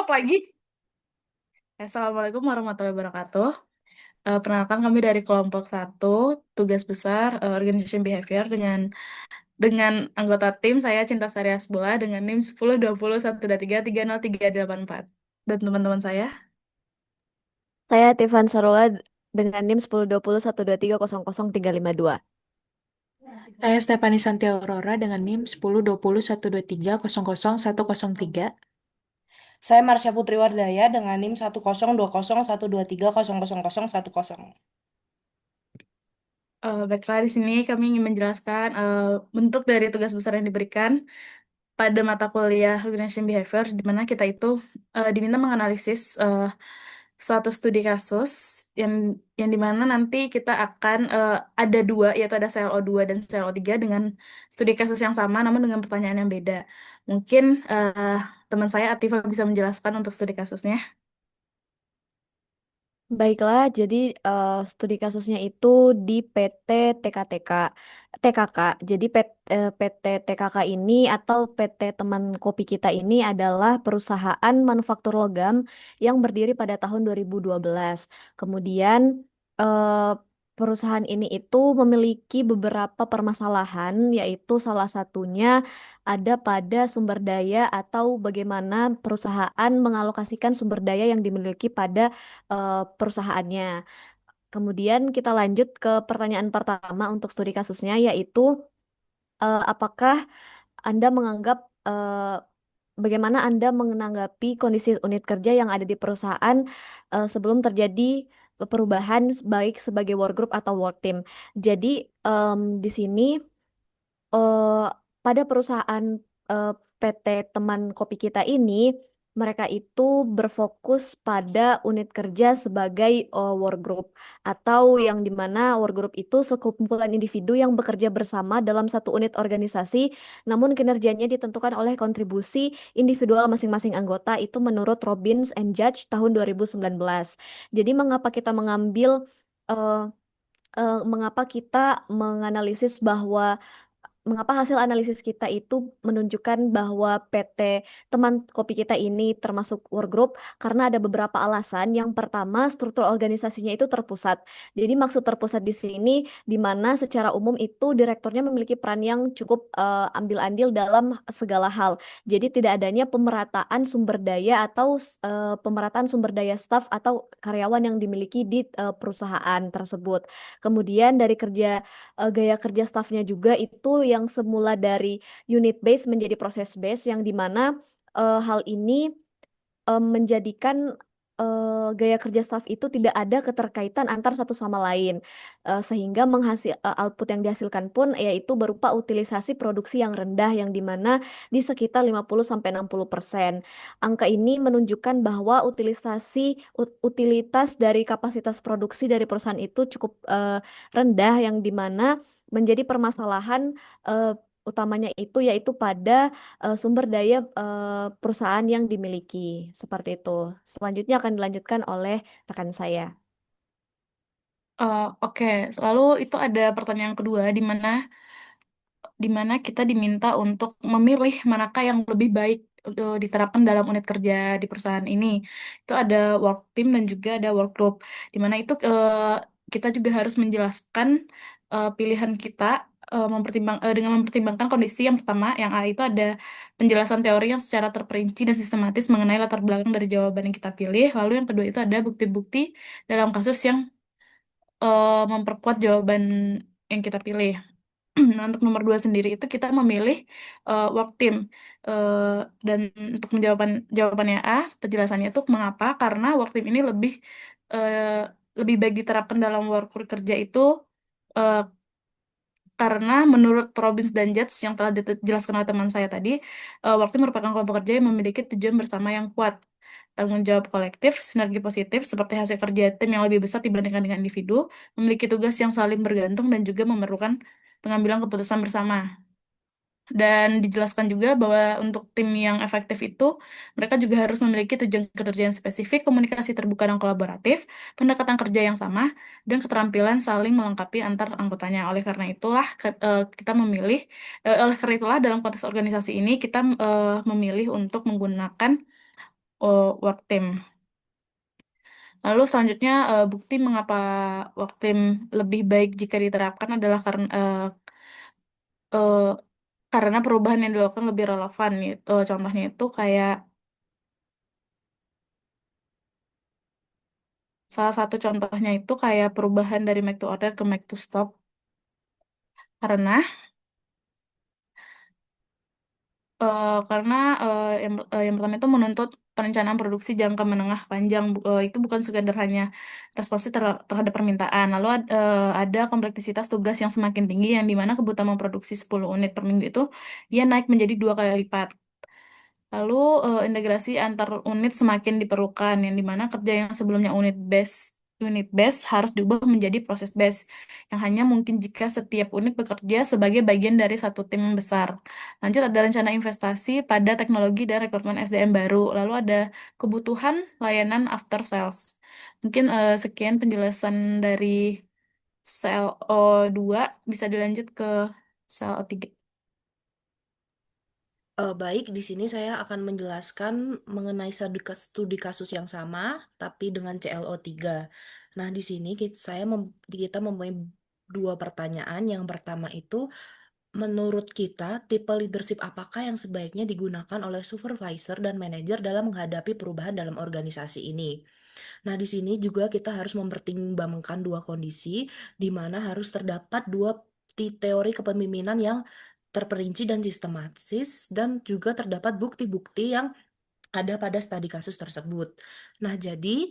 lagi. Assalamualaikum warahmatullahi wabarakatuh. Perkenalkan kami dari kelompok satu, tugas besar Organization Behavior dengan anggota tim saya Cinta Sari Hasbullah dengan NIM 102012333034. Dan teman-teman saya. Saya Tiffan Sarula dengan NIM 1020123123000352. Saya Stefani Santi Aurora dengan NIM 10201213000103. Saya Marsha Putri Wardaya dengan NIM 10201213001010. Baiklah, di sini kami ingin menjelaskan bentuk dari tugas besar yang diberikan pada mata kuliah Organization Behavior, di mana kita itu diminta menganalisis suatu studi kasus yang yang dimana nanti kita akan ada dua, yaitu ada ClO2 dan ClO3 dengan studi kasus yang sama, namun dengan pertanyaan yang beda. Mungkin teman saya Atifah bisa menjelaskan untuk studi kasusnya. Baiklah, jadi studi kasusnya itu di PT TKTK, TKK. Jadi PT TKK ini atau PT Teman Kopi Kita ini adalah perusahaan manufaktur logam yang berdiri pada tahun 2012. Kemudian eh, perusahaan ini itu memiliki beberapa permasalahan, yaitu salah satunya ada pada sumber daya atau bagaimana perusahaan mengalokasikan sumber daya yang dimiliki pada perusahaannya. Kemudian kita lanjut ke pertanyaan pertama untuk studi kasusnya, yaitu apakah Anda menganggap bagaimana Anda menanggapi kondisi unit kerja yang ada di perusahaan sebelum terjadi perubahan baik sebagai work group atau work team. Jadi di sini eh, pada perusahaan eh, PT Teman Kopi Kita ini, mereka itu berfokus pada unit kerja sebagai work group, atau yang dimana work group itu sekumpulan individu yang bekerja bersama dalam satu unit organisasi, namun kinerjanya ditentukan oleh kontribusi individual masing-masing anggota itu menurut Robbins and Judge tahun 2019. Jadi mengapa kita menganalisis bahwa mengapa hasil analisis kita itu menunjukkan bahwa PT Teman Kopi Kita ini termasuk work group karena ada beberapa alasan. Yang pertama, struktur organisasinya itu terpusat. Jadi maksud terpusat di sini di mana secara umum itu direkturnya memiliki peran yang cukup ambil andil dalam segala hal. Jadi tidak adanya pemerataan sumber daya atau pemerataan sumber daya staf atau karyawan yang dimiliki di perusahaan tersebut. Kemudian dari gaya kerja staffnya juga itu yang semula dari unit base menjadi proses base yang dimana hal ini menjadikan gaya kerja staff itu tidak ada keterkaitan antar satu sama lain. Sehingga output yang dihasilkan pun yaitu berupa utilisasi produksi yang rendah yang dimana di sekitar 50-60%. Angka ini menunjukkan bahwa utilitas dari kapasitas produksi dari perusahaan itu cukup rendah yang dimana menjadi permasalahan eh, utamanya itu yaitu pada sumber daya perusahaan yang dimiliki. Seperti itu. Selanjutnya akan dilanjutkan oleh rekan saya. Oke, lalu itu ada pertanyaan kedua di mana kita diminta untuk memilih manakah yang lebih baik untuk diterapkan dalam unit kerja di perusahaan ini. Itu ada work team dan juga ada work group, di mana itu kita juga harus menjelaskan pilihan kita dengan mempertimbangkan kondisi yang pertama, yang A itu ada penjelasan teori yang secara terperinci dan sistematis mengenai latar belakang dari jawaban yang kita pilih. Lalu yang kedua itu ada bukti-bukti dalam kasus yang memperkuat jawaban yang kita pilih. Nah, untuk nomor dua sendiri itu kita memilih work team. Eh, dan untuk jawabannya A, penjelasannya itu mengapa? Karena work team ini eh, lebih baik diterapkan dalam work kerja itu eh, karena menurut Robbins dan Judge yang telah dijelaskan oleh teman saya tadi, work team merupakan kelompok kerja yang memiliki tujuan bersama yang kuat, tanggung jawab kolektif, sinergi positif, seperti hasil kerja tim yang lebih besar dibandingkan dengan individu, memiliki tugas yang saling bergantung dan juga memerlukan pengambilan keputusan bersama. Dan dijelaskan juga bahwa untuk tim yang efektif itu, mereka juga harus memiliki tujuan kerja yang spesifik, komunikasi terbuka dan kolaboratif, pendekatan kerja yang sama, dan keterampilan saling melengkapi antar anggotanya. Oleh karena itulah kita memilih, oleh karena itulah dalam konteks organisasi ini kita memilih untuk menggunakan work team. Lalu selanjutnya bukti mengapa work team lebih baik jika diterapkan adalah eh, karena perubahan yang dilakukan lebih relevan gitu. Contohnya itu kayak salah satu contohnya itu kayak perubahan dari make to order ke make to stock. Karena karena yang pertama itu menuntut perencanaan produksi jangka menengah panjang. Itu bukan sekadar hanya responsif terhadap permintaan. Lalu ada kompleksitas tugas yang semakin tinggi yang dimana kebutuhan memproduksi 10 unit per minggu itu ia naik menjadi 2 kali lipat. Lalu integrasi antar unit semakin diperlukan, yang dimana kerja yang sebelumnya unit base harus diubah menjadi proses base, yang hanya mungkin jika setiap unit bekerja sebagai bagian dari satu tim yang besar. Lanjut ada rencana investasi pada teknologi dan rekrutmen SDM baru. Lalu ada kebutuhan layanan after sales. Mungkin sekian penjelasan dari sel O2, bisa dilanjut ke sel O3. Baik, di sini saya akan menjelaskan mengenai studi kasus yang sama, tapi dengan CLO3. Nah, di sini kita mempunyai dua pertanyaan. Yang pertama itu, menurut kita, tipe leadership apakah yang sebaiknya digunakan oleh supervisor dan manajer dalam menghadapi perubahan dalam organisasi ini? Nah, di sini juga kita harus mempertimbangkan dua kondisi, di mana harus terdapat dua teori kepemimpinan yang terperinci dan sistematis, dan juga terdapat bukti-bukti yang ada pada studi kasus tersebut. Nah, jadi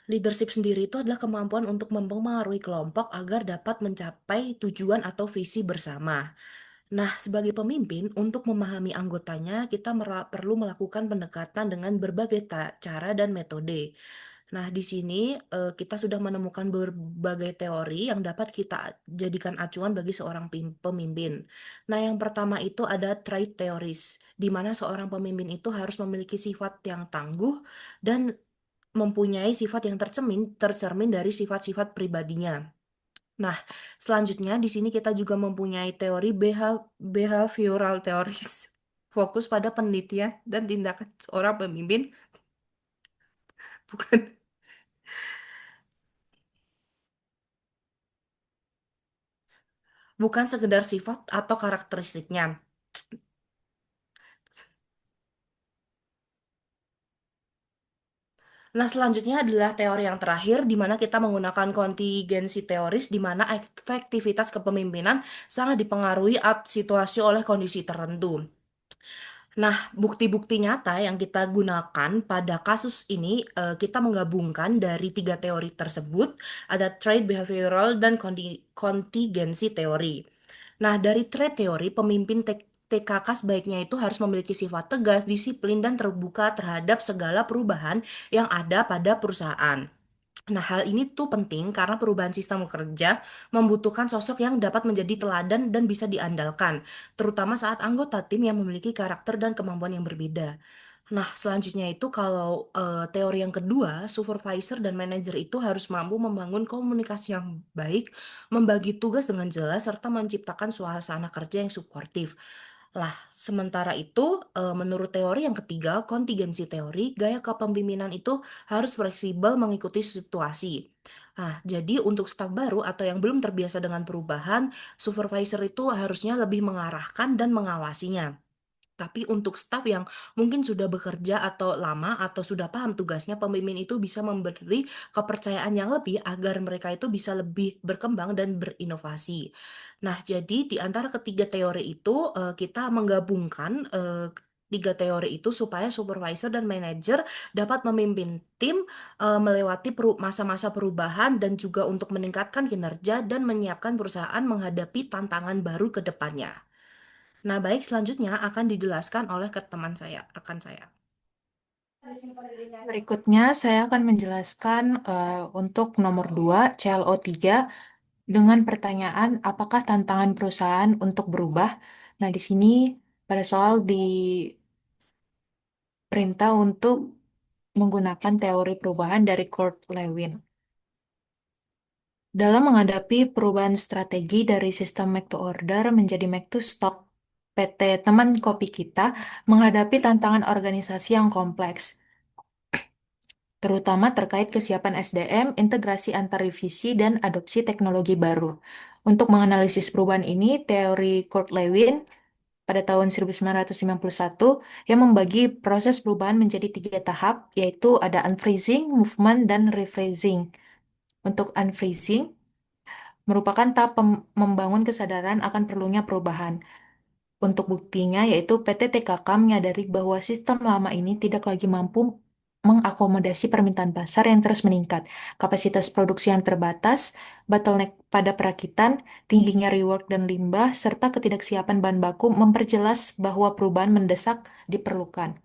leadership sendiri itu adalah kemampuan untuk mempengaruhi kelompok agar dapat mencapai tujuan atau visi bersama. Nah, sebagai pemimpin, untuk memahami anggotanya, kita perlu melakukan pendekatan dengan berbagai cara dan metode. Nah, di sini kita sudah menemukan berbagai teori yang dapat kita jadikan acuan bagi seorang pemimpin. Nah, yang pertama itu ada trait theories, di mana seorang pemimpin itu harus memiliki sifat yang tangguh dan mempunyai sifat yang tercermin dari sifat-sifat pribadinya. Nah, selanjutnya di sini kita juga mempunyai teori behavioral theories, fokus pada penelitian dan tindakan seorang pemimpin, bukan bukan sekedar sifat atau karakteristiknya. Nah, selanjutnya adalah teori yang terakhir, di mana kita menggunakan kontingensi teoris, di mana efektivitas kepemimpinan sangat dipengaruhi situasi oleh kondisi tertentu. Nah, bukti-bukti nyata yang kita gunakan pada kasus ini, kita menggabungkan dari tiga teori tersebut, ada trait behavioral dan kontingensi teori. Nah, dari trait teori, pemimpin TKK sebaiknya itu harus memiliki sifat tegas, disiplin, dan terbuka terhadap segala perubahan yang ada pada perusahaan. Nah, hal ini tuh penting karena perubahan sistem kerja membutuhkan sosok yang dapat menjadi teladan dan bisa diandalkan, terutama saat anggota tim yang memiliki karakter dan kemampuan yang berbeda. Nah, selanjutnya itu kalau teori yang kedua, supervisor dan manajer itu harus mampu membangun komunikasi yang baik, membagi tugas dengan jelas, serta menciptakan suasana kerja yang suportif. Lah, sementara itu, menurut teori yang ketiga, kontingensi teori, gaya kepemimpinan itu harus fleksibel mengikuti situasi. Nah, jadi untuk staf baru atau yang belum terbiasa dengan perubahan, supervisor itu harusnya lebih mengarahkan dan mengawasinya. Tapi untuk staf yang mungkin sudah bekerja atau lama atau sudah paham tugasnya, pemimpin itu bisa memberi kepercayaan yang lebih agar mereka itu bisa lebih berkembang dan berinovasi. Nah, jadi di antara ketiga teori itu kita menggabungkan tiga teori itu supaya supervisor dan manager dapat memimpin tim melewati masa-masa perubahan dan juga untuk meningkatkan kinerja dan menyiapkan perusahaan menghadapi tantangan baru ke depannya. Nah, baik, selanjutnya akan dijelaskan oleh teman saya, rekan saya. Berikutnya, saya akan menjelaskan untuk nomor 2, CLO3, dengan pertanyaan apakah tantangan perusahaan untuk berubah. Nah, di sini pada soal diperintah untuk menggunakan teori perubahan dari Kurt Lewin. Dalam menghadapi perubahan strategi dari sistem make to order menjadi make to stock, PT Teman Kopi Kita menghadapi tantangan organisasi yang kompleks. terutama terkait kesiapan SDM, integrasi antar divisi, dan adopsi teknologi baru. Untuk menganalisis perubahan ini, teori Kurt Lewin pada tahun 1951 yang membagi proses perubahan menjadi 3 tahap, yaitu ada unfreezing, movement, dan rephrasing. Untuk unfreezing, merupakan tahap membangun kesadaran akan perlunya perubahan. Untuk buktinya, yaitu PT TKK menyadari bahwa sistem lama ini tidak lagi mampu mengakomodasi permintaan pasar yang terus meningkat, kapasitas produksi yang terbatas, bottleneck pada perakitan, tingginya rework dan limbah, serta ketidaksiapan bahan baku memperjelas bahwa perubahan mendesak diperlukan.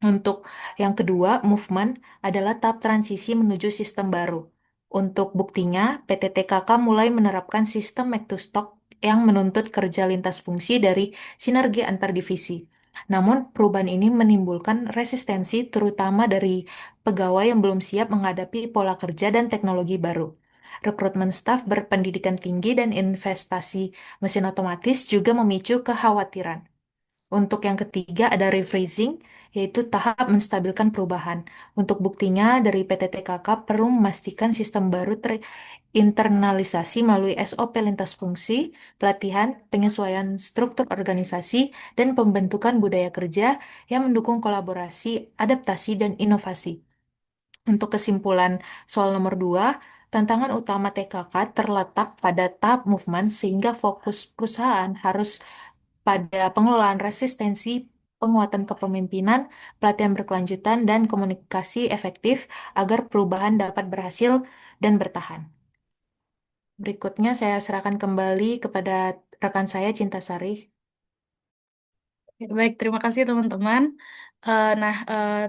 Untuk yang kedua, movement adalah tahap transisi menuju sistem baru. Untuk buktinya, PT TKK mulai menerapkan sistem make to stock yang menuntut kerja lintas fungsi dari sinergi antar divisi. Namun, perubahan ini menimbulkan resistensi terutama dari pegawai yang belum siap menghadapi pola kerja dan teknologi baru. Rekrutmen staf berpendidikan tinggi dan investasi mesin otomatis juga memicu kekhawatiran. Untuk yang ketiga ada rephrasing, yaitu tahap menstabilkan perubahan. Untuk buktinya dari PT TKK perlu memastikan sistem baru terinternalisasi melalui SOP lintas fungsi, pelatihan, penyesuaian struktur organisasi, dan pembentukan budaya kerja yang mendukung kolaborasi, adaptasi, dan inovasi. Untuk kesimpulan soal nomor 2, tantangan utama TKK terletak pada tahap movement sehingga fokus perusahaan harus pada pengelolaan resistensi, penguatan kepemimpinan, pelatihan berkelanjutan, dan komunikasi efektif agar perubahan dapat berhasil dan bertahan. Berikutnya saya serahkan kembali kepada rekan saya Cinta Sari. Ya, baik, terima kasih teman-teman.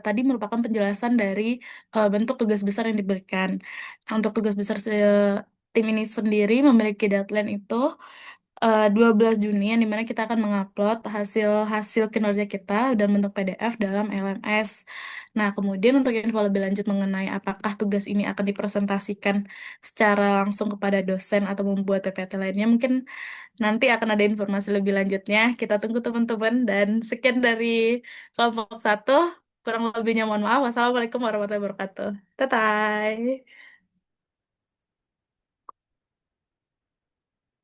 Tadi merupakan penjelasan dari bentuk tugas besar yang diberikan. Untuk tugas besar tim ini sendiri memiliki deadline itu 12 Juni yang dimana kita akan mengupload hasil-hasil kinerja kita dan bentuk PDF dalam LMS. Nah, kemudian untuk info lebih lanjut mengenai apakah tugas ini akan dipresentasikan secara langsung kepada dosen atau membuat PPT lainnya, mungkin nanti akan ada informasi lebih lanjutnya. Kita tunggu teman-teman dan sekian dari kelompok 1. Kurang lebihnya mohon maaf. Wassalamualaikum warahmatullahi wabarakatuh. Bye.